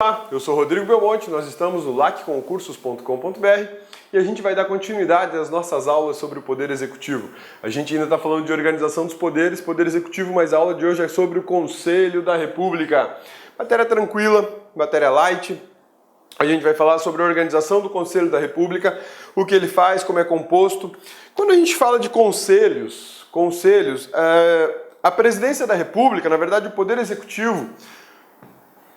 Olá, eu sou Rodrigo Belmonte, nós estamos no lacconcursos.com.br e a gente vai dar continuidade às nossas aulas sobre o Poder Executivo. A gente ainda está falando de organização dos poderes, Poder Executivo, mas a aula de hoje é sobre o Conselho da República. Matéria tranquila, matéria light. A gente vai falar sobre a organização do Conselho da República, o que ele faz, como é composto. Quando a gente fala de conselhos, a Presidência da República, na verdade o Poder Executivo,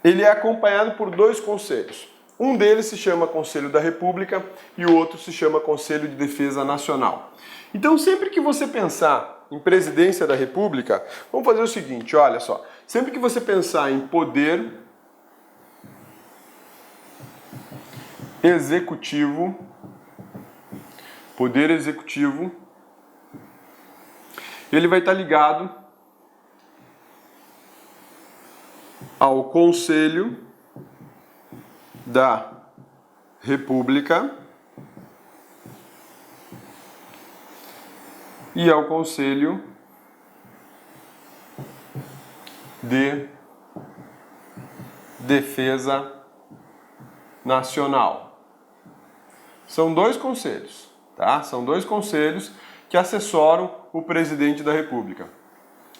ele é acompanhado por dois conselhos. Um deles se chama Conselho da República e o outro se chama Conselho de Defesa Nacional. Então, sempre que você pensar em Presidência da República, vamos fazer o seguinte, olha só. Sempre que você pensar em Poder Executivo, ele vai estar ligado ao Conselho da República e ao Conselho de Defesa Nacional. São dois conselhos, tá? São dois conselhos que assessoram o presidente da República.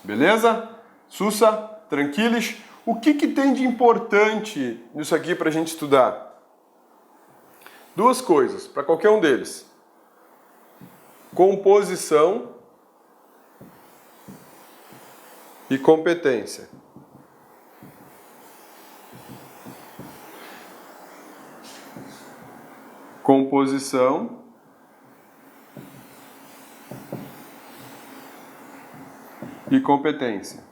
Beleza? Sussa, tranquilos? O que tem de importante nisso aqui para a gente estudar? Duas coisas, para qualquer um deles. Composição e competência. Composição e competência.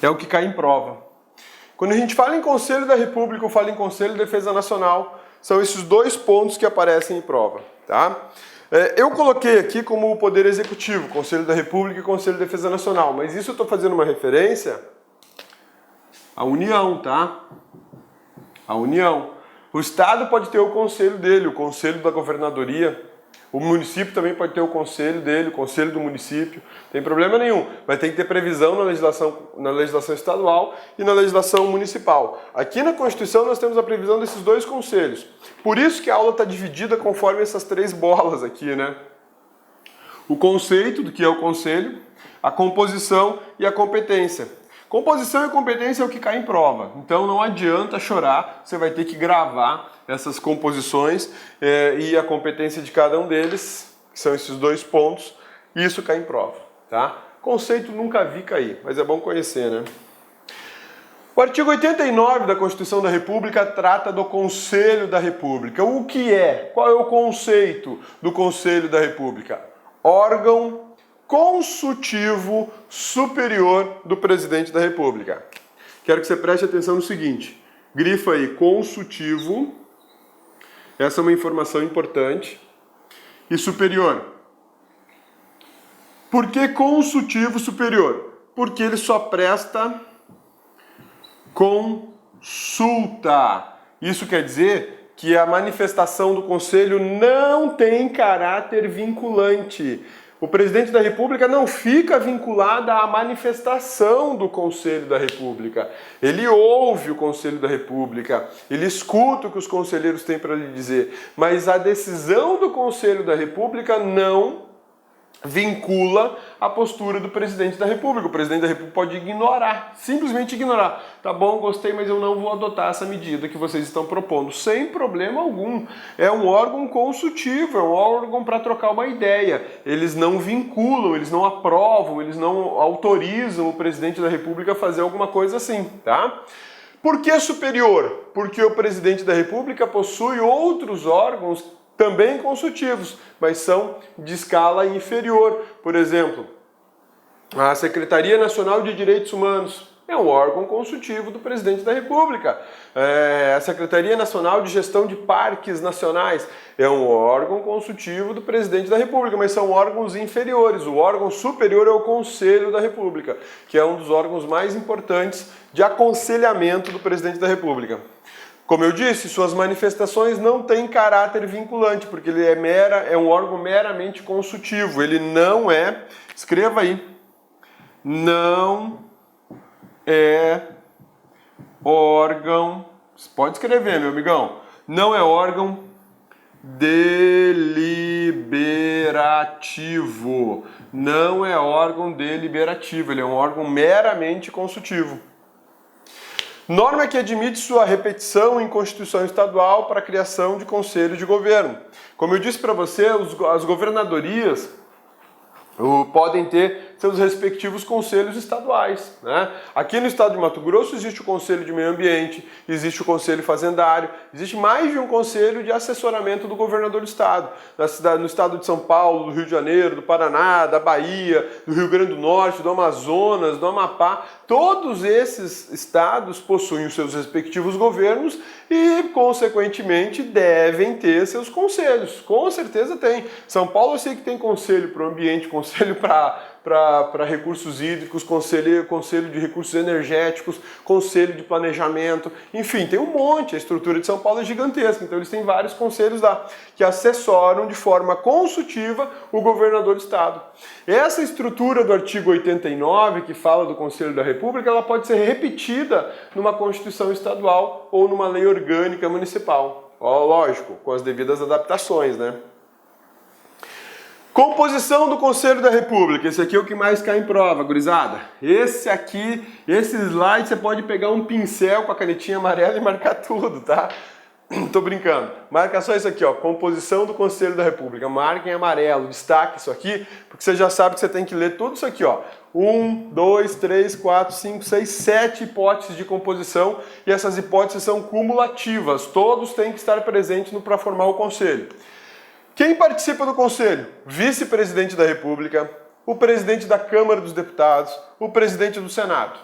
É o que cai em prova. Quando a gente fala em Conselho da República ou fala em Conselho de Defesa Nacional, são esses dois pontos que aparecem em prova, tá? Eu coloquei aqui como o Poder Executivo, Conselho da República e Conselho de Defesa Nacional, mas isso eu estou fazendo uma referência à União, tá? A União. O Estado pode ter o conselho dele, o Conselho da Governadoria. O município também pode ter o conselho dele, o conselho do município, não tem problema nenhum, mas tem que ter previsão na legislação estadual e na legislação municipal. Aqui na Constituição nós temos a previsão desses dois conselhos. Por isso que a aula está dividida conforme essas três bolas aqui, né? O conceito do que é o conselho, a composição e a competência. Composição e competência é o que cai em prova, então não adianta chorar, você vai ter que gravar essas composições e a competência de cada um deles, que são esses dois pontos, e isso cai em prova, tá? Conceito nunca vi cair, mas é bom conhecer, né? O artigo 89 da Constituição da República trata do Conselho da República. O que é? Qual é o conceito do Conselho da República? Órgão consultivo superior do Presidente da República. Quero que você preste atenção no seguinte, grifa aí, consultivo, essa é uma informação importante, e superior. Por que consultivo superior? Porque ele só presta consulta. Isso quer dizer que a manifestação do Conselho não tem caráter vinculante. O Presidente da República não fica vinculado à manifestação do Conselho da República. Ele ouve o Conselho da República, ele escuta o que os conselheiros têm para lhe dizer, mas a decisão do Conselho da República não vincula a postura do Presidente da República. O Presidente da República pode ignorar, simplesmente ignorar. Tá bom, gostei, mas eu não vou adotar essa medida que vocês estão propondo, sem problema algum. É um órgão consultivo, é um órgão para trocar uma ideia. Eles não vinculam, eles não aprovam, eles não autorizam o Presidente da República a fazer alguma coisa assim, tá? Por que superior? Porque o Presidente da República possui outros órgãos também consultivos, mas são de escala inferior. Por exemplo, a Secretaria Nacional de Direitos Humanos é um órgão consultivo do Presidente da República. A Secretaria Nacional de Gestão de Parques Nacionais é um órgão consultivo do Presidente da República, mas são órgãos inferiores. O órgão superior é o Conselho da República, que é um dos órgãos mais importantes de aconselhamento do Presidente da República. Como eu disse, suas manifestações não têm caráter vinculante, porque ele é um órgão meramente consultivo. Ele não é, escreva aí, não é órgão, pode escrever, meu amigão, não é órgão deliberativo. Não é órgão deliberativo, ele é um órgão meramente consultivo. Norma que admite sua repetição em Constituição Estadual para a criação de conselhos de governo. Como eu disse para você, as governadorias podem ter seus respectivos conselhos estaduais, né? Aqui no estado de Mato Grosso existe o Conselho de Meio Ambiente, existe o Conselho Fazendário, existe mais de um conselho de assessoramento do governador do estado. No estado de São Paulo, do Rio de Janeiro, do Paraná, da Bahia, do Rio Grande do Norte, do Amazonas, do Amapá, todos esses estados possuem os seus respectivos governos e, consequentemente, devem ter seus conselhos. Com certeza tem. São Paulo eu sei que tem conselho para o ambiente, conselho para recursos hídricos, conselho de recursos energéticos, conselho de planejamento, enfim, tem um monte. A estrutura de São Paulo é gigantesca, então eles têm vários conselhos lá que assessoram de forma consultiva o governador do estado. Essa estrutura do artigo 89, que fala do Conselho da República, ela pode ser repetida numa Constituição estadual ou numa lei orgânica municipal. Ó, lógico, com as devidas adaptações, né? Composição do Conselho da República. Esse aqui é o que mais cai em prova, gurizada. Esse slide você pode pegar um pincel com a canetinha amarela e marcar tudo, tá? Tô brincando. Marca só isso aqui, ó. Composição do Conselho da República. Marca em amarelo, destaque isso aqui, porque você já sabe que você tem que ler tudo isso aqui, ó. 1, 2, 3, 4, 5, 6, 7 hipóteses de composição e essas hipóteses são cumulativas. Todos têm que estar presentes para formar o Conselho. Quem participa do Conselho? Vice-presidente da República, o presidente da Câmara dos Deputados, o presidente do Senado.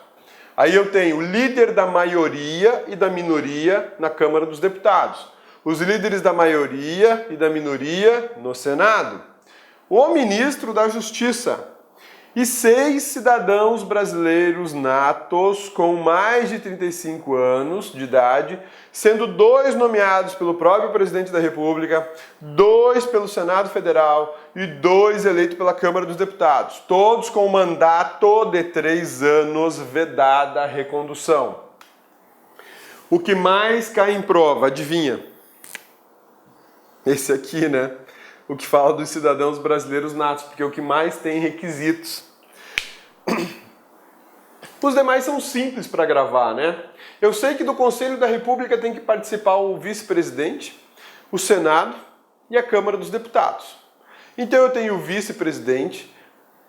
Aí eu tenho o líder da maioria e da minoria na Câmara dos Deputados, os líderes da maioria e da minoria no Senado, o ministro da Justiça e 6 cidadãos brasileiros natos com mais de 35 anos de idade, sendo 2 nomeados pelo próprio presidente da República, 2 pelo Senado Federal e 2 eleitos pela Câmara dos Deputados, todos com mandato de 3 anos, vedada a recondução. O que mais cai em prova, adivinha? Esse aqui, né? O que fala dos cidadãos brasileiros natos, porque é o que mais tem requisitos. Os demais são simples para gravar, né? Eu sei que do Conselho da República tem que participar o vice-presidente, o Senado e a Câmara dos Deputados. Então eu tenho o vice-presidente,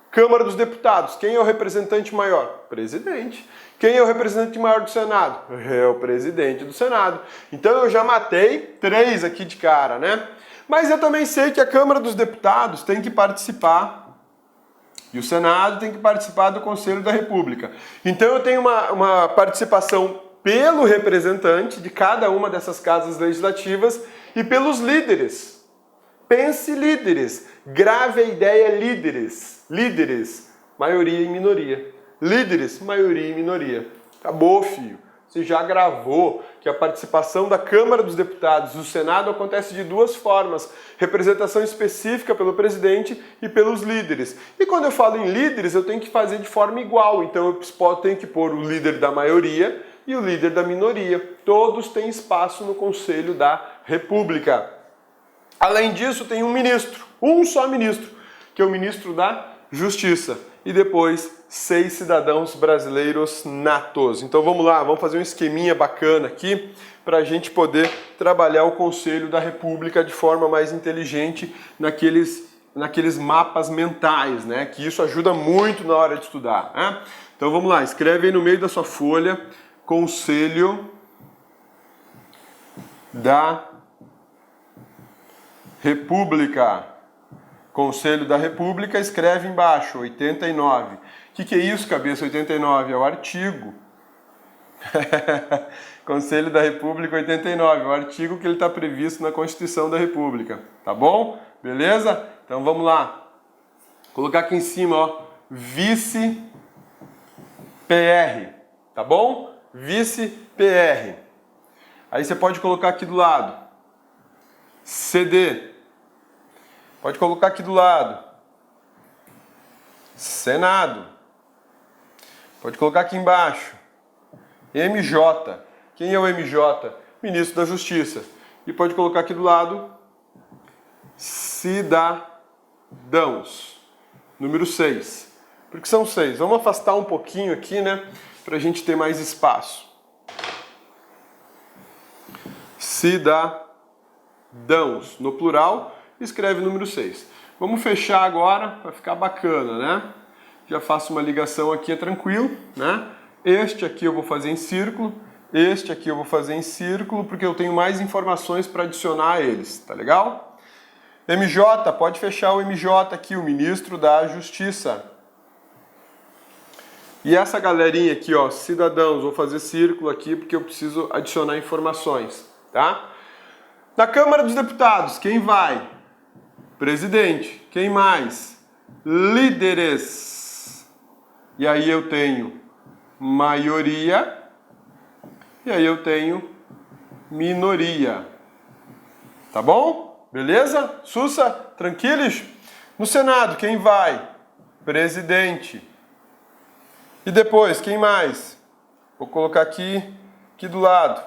Câmara dos Deputados. Quem é o representante maior? Presidente. Quem é o representante maior do Senado? É o presidente do Senado. Então eu já matei 3 aqui de cara, né? Mas eu também sei que a Câmara dos Deputados tem que participar e o Senado tem que participar do Conselho da República. Então eu tenho uma participação pelo representante de cada uma dessas casas legislativas e pelos líderes. Pense líderes, grave a ideia líderes. Líderes, maioria e minoria. Líderes, maioria e minoria. Acabou, filho. Você já gravou que a participação da Câmara dos Deputados e do Senado acontece de 2 formas. Representação específica pelo presidente e pelos líderes. E quando eu falo em líderes, eu tenho que fazer de forma igual. Então eu tenho que pôr o líder da maioria e o líder da minoria. Todos têm espaço no Conselho da República. Além disso, tem um ministro, um só ministro, que é o ministro da Justiça. E depois 6 cidadãos brasileiros natos. Então vamos lá, vamos fazer um esqueminha bacana aqui para a gente poder trabalhar o Conselho da República de forma mais inteligente naqueles mapas mentais, né? Que isso ajuda muito na hora de estudar, né? Então vamos lá, escreve aí no meio da sua folha, Conselho da República. Conselho da República, escreve embaixo, 89. O que é isso, cabeça? 89 é o artigo. Conselho da República 89, o artigo que ele está previsto na Constituição da República. Tá bom? Beleza? Então vamos lá. Vou colocar aqui em cima, ó, vice-PR. Tá bom? Vice-PR. Aí você pode colocar aqui do lado CD. Pode colocar aqui do lado Senado. Pode colocar aqui embaixo MJ. Quem é o MJ? Ministro da Justiça. E pode colocar aqui do lado cidadãos. Número 6. Porque são 6. Vamos afastar um pouquinho aqui, né? Para a gente ter mais espaço. Cidadãos. No plural, escreve número 6. Vamos fechar agora para ficar bacana, né? Já faço uma ligação aqui, é tranquilo, né? Este aqui eu vou fazer em círculo. Este aqui eu vou fazer em círculo, porque eu tenho mais informações para adicionar a eles, tá legal? MJ, pode fechar o MJ aqui, o Ministro da Justiça. E essa galerinha aqui, ó, cidadãos, vou fazer círculo aqui, porque eu preciso adicionar informações, tá? Na Câmara dos Deputados, quem vai? Presidente. Quem mais? Líderes. E aí eu tenho maioria. E aí eu tenho minoria. Tá bom? Beleza? Sussa? Tranquilos? No Senado, quem vai? Presidente. E depois, quem mais? Vou colocar aqui do lado.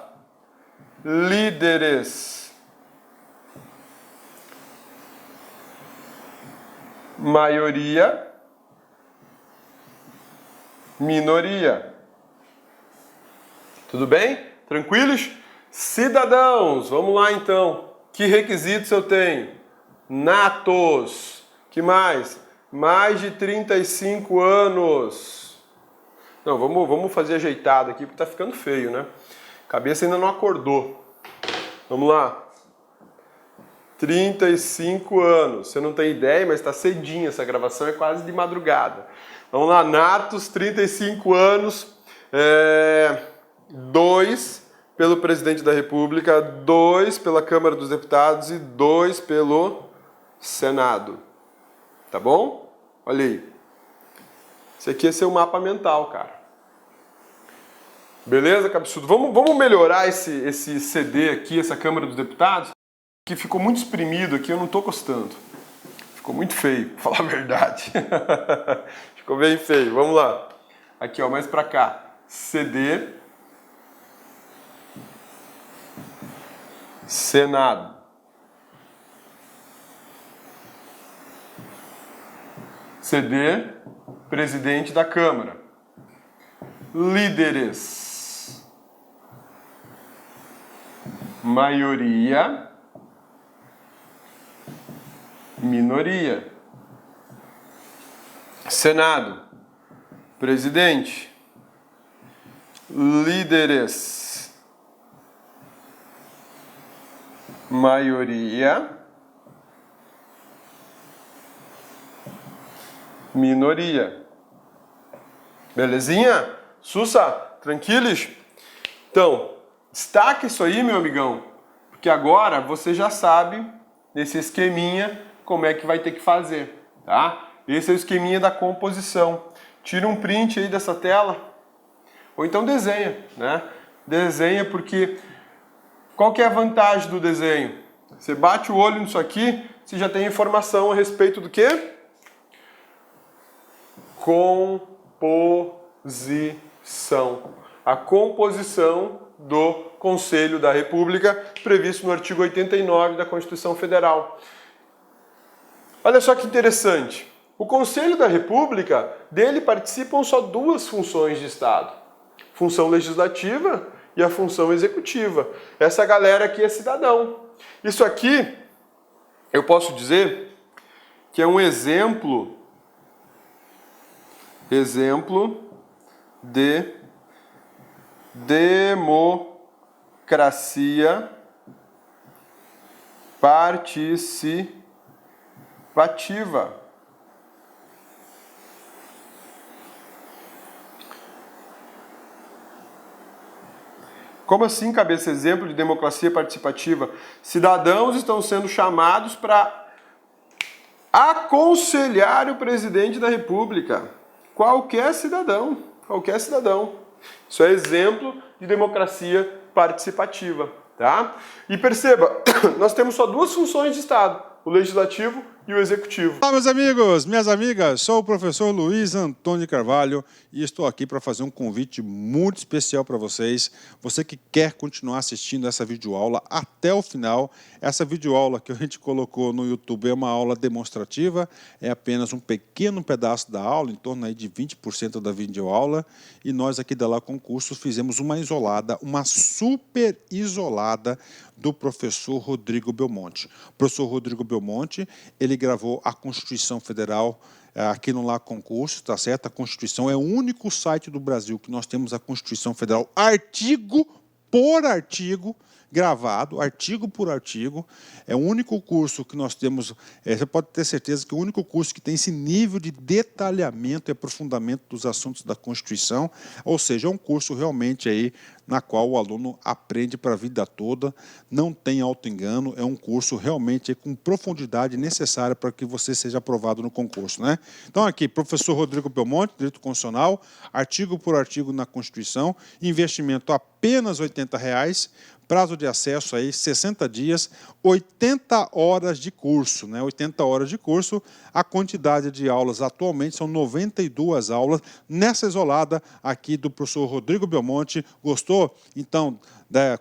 Líderes. Maioria. Minoria. Tudo bem? Tranquilos? Cidadãos, vamos lá então. Que requisitos eu tenho? Natos. Que mais? Mais de 35 anos. Não, vamos fazer ajeitado aqui, porque tá ficando feio, né? A cabeça ainda não acordou. Vamos lá. 35 anos. Você não tem ideia, mas está cedinho. Essa gravação é quase de madrugada. Vamos lá, natos, 35 anos. 2 pelo Presidente da República, 2 pela Câmara dos Deputados e 2 pelo Senado. Tá bom? Olha aí. Esse aqui é seu mapa mental, cara. Beleza, cabeçudo? Vamos melhorar esse CD aqui, essa Câmara dos Deputados, que ficou muito exprimido aqui, eu não tô gostando. Ficou muito feio, pra falar a verdade. Ficou bem feio. Vamos lá. Aqui, ó, mais pra cá. CD. Senado. CD. Presidente da Câmara. Líderes. Maioria. Minoria. Senado. Presidente. Líderes. Maioria. Minoria. Belezinha? Sussa? Tranquilos? Então, destaque isso aí, meu amigão, porque agora você já sabe, nesse esqueminha, como é que vai ter que fazer, tá? Esse é o esqueminha da composição. Tira um print aí dessa tela, ou então desenha, né? Desenha porque... Qual que é a vantagem do desenho? Você bate o olho nisso aqui, você já tem informação a respeito do quê? Composição. A composição do Conselho da República, previsto no artigo 89 da Constituição Federal. Olha só que interessante. O Conselho da República, dele participam só 2 funções de Estado. Função legislativa e a função executiva. Essa galera aqui é cidadão. Isso aqui, eu posso dizer que é um exemplo de democracia participativa. Como assim, cabeça? Exemplo de democracia participativa? Cidadãos estão sendo chamados para aconselhar o presidente da República. Qualquer cidadão. Qualquer cidadão. Isso é exemplo de democracia participativa, tá? E perceba, nós temos só 2 funções de Estado, o legislativo e o executivo. Olá, meus amigos, minhas amigas, sou o professor Luiz Antônio Carvalho e estou aqui para fazer um convite muito especial para vocês. Você que quer continuar assistindo essa videoaula até o final, essa videoaula que a gente colocou no YouTube é uma aula demonstrativa, é apenas um pequeno pedaço da aula, em torno aí de 20% da videoaula, e nós aqui da La Concursos fizemos uma isolada, uma super isolada do professor Rodrigo Belmonte. O professor Rodrigo Belmonte, ele gravou a Constituição Federal aqui no La Concursos, tá certo? A Constituição é o único site do Brasil que nós temos a Constituição Federal artigo por artigo, gravado, artigo por artigo. É o único curso que nós temos, você pode ter certeza que o único curso que tem esse nível de detalhamento e aprofundamento dos assuntos da Constituição, ou seja, é um curso realmente aí na qual o aluno aprende para a vida toda, não tem auto-engano, é um curso realmente com profundidade necessária para que você seja aprovado no concurso, né? Então aqui, professor Rodrigo Belmonte, Direito Constitucional, artigo por artigo na Constituição, investimento apenas R$ 80, prazo de acesso aí 60 dias, 80 horas de curso, né? 80 horas de curso, a quantidade de aulas atualmente são 92 aulas, nessa isolada aqui do professor Rodrigo Belmonte. Gostou? Então,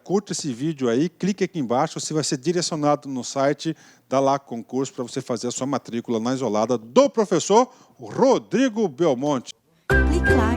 curta esse vídeo aí, clique aqui embaixo, você vai ser direcionado no site da La Concursos para você fazer a sua matrícula na isolada do professor Rodrigo Belmonte. Clique lá.